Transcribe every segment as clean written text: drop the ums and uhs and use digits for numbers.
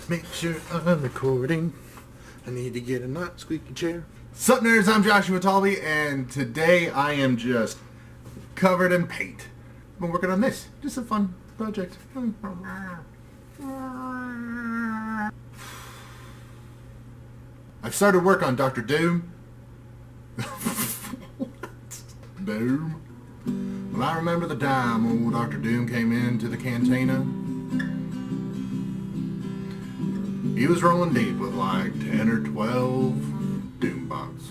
Let's make sure I'm recording. I need to get a not squeaky chair. Sup nerds, I'm Joshua Talby, and today I am just covered in paint. I've been working on this. Just a fun project. I've started work on Dr. Doom. Doom? Well, I remember the time old Dr. Doom came into the cantina. He was rolling deep with like 10 or 12 Doom bombs.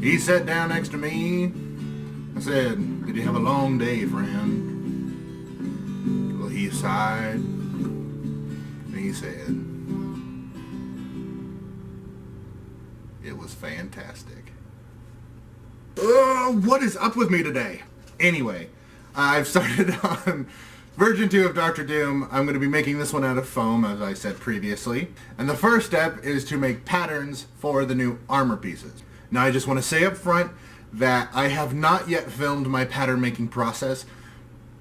He sat down next to me. I said, "Did you have a long day, friend?" Well, he sighed and he said, "It was fantastic." What is up with me today? Anyway, I've started on version 2 of Dr. Doom. I'm going to be making this one out of foam, as I said previously. And the first step is to make patterns for the new armor pieces. Now, I just want to say up front that I have not yet filmed my pattern making process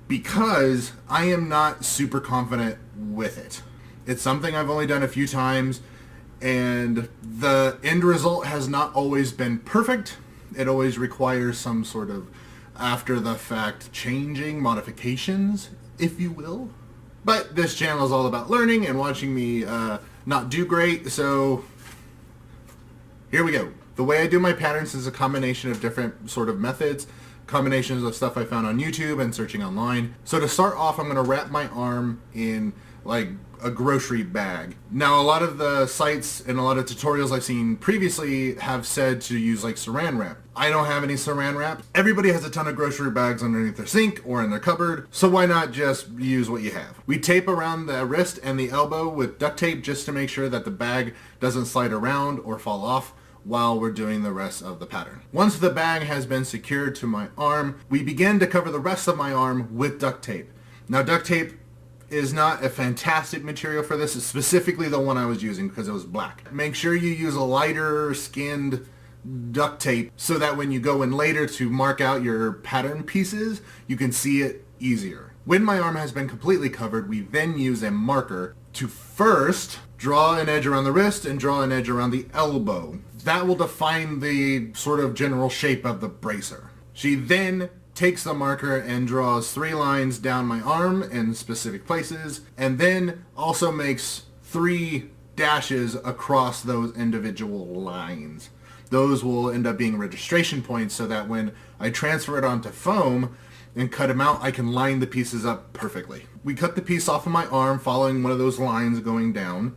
because I am not super confident with it. It's something I've only done a few times, and the end result has not always been perfect. It always requires some sort of after-the-fact changing, modifications, if you will. But this channel is all about learning and watching me not do great, so here we go. The way I do my patterns is a combination of different sort of methods, combinations of stuff I found on YouTube and searching online. So to start off, I'm going to wrap my arm in like a grocery bag. Now, a lot of the sites and a lot of tutorials I've seen previously have said to use like saran wrap. I don't have any saran wrap. Everybody has a ton of grocery bags underneath their sink or in their cupboard, so why not just use what you have? We tape around the wrist and the elbow with duct tape just to make sure that the bag doesn't slide around or fall off while we're doing the rest of the pattern. Once the bag has been secured to my arm, we begin to cover the rest of my arm with duct tape. Now, duct tape is not a fantastic material for this. It's specifically the one I was using because it was black. Make sure you use a lighter skinned duct tape so that when you go in later to mark out your pattern pieces, you can see it easier. When my arm has been completely covered, we then use a marker to first draw an edge around the wrist and draw an edge around the elbow. That will define the sort of general shape of the bracer. She then takes the marker and draws 3 lines down my arm in specific places, and then also makes 3 dashes across those individual lines. Those will end up being registration points so that when I transfer it onto foam and cut them out, I can line the pieces up perfectly. We cut the piece off of my arm following one of those lines going down.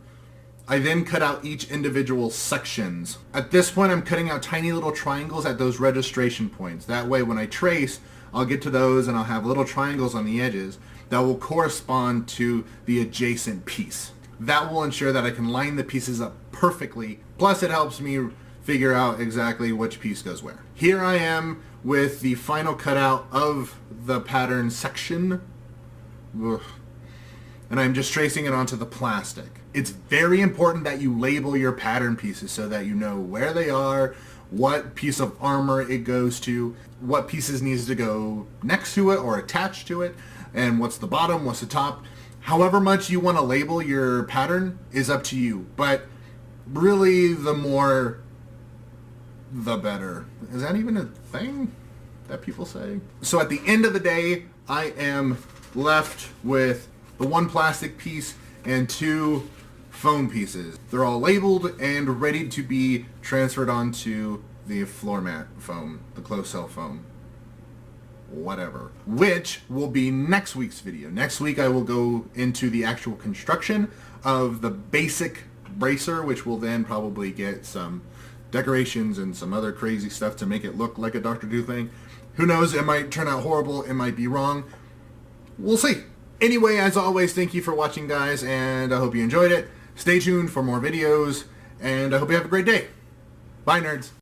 I then cut out each individual sections. At this point, I'm cutting out tiny little triangles at those registration points. That way, when I trace, I'll get to those and I'll have little triangles on the edges that will correspond to the adjacent piece. That will ensure that I can line the pieces up perfectly. Plus, it helps me figure out exactly which piece goes where. Here I am with the final cutout of the pattern section. Ugh. And I'm just tracing it onto the plastic. It's very important that you label your pattern pieces so that you know where they are, what piece of armor it goes to, what pieces needs to go next to it or attached to it, and what's the bottom, what's the top. However much you want to label your pattern is up to you, but really the more, the better. Is that even a thing that people say? So at the end of the day, I am left with the 1 plastic piece and 2 foam pieces. They're all labeled and ready to be transferred onto the floor mat foam, the closed cell foam, whatever, which will be next week's video. Next week I will go into the actual construction of the basic bracer, which will then probably get some decorations and some other crazy stuff to make it look like a Dr. Doom thing. Who knows, it might turn out horrible, it might be wrong. We'll see. Anyway, as always, thank you for watching, guys, and I hope you enjoyed it. Stay tuned for more videos, and I hope you have a great day. Bye, nerds.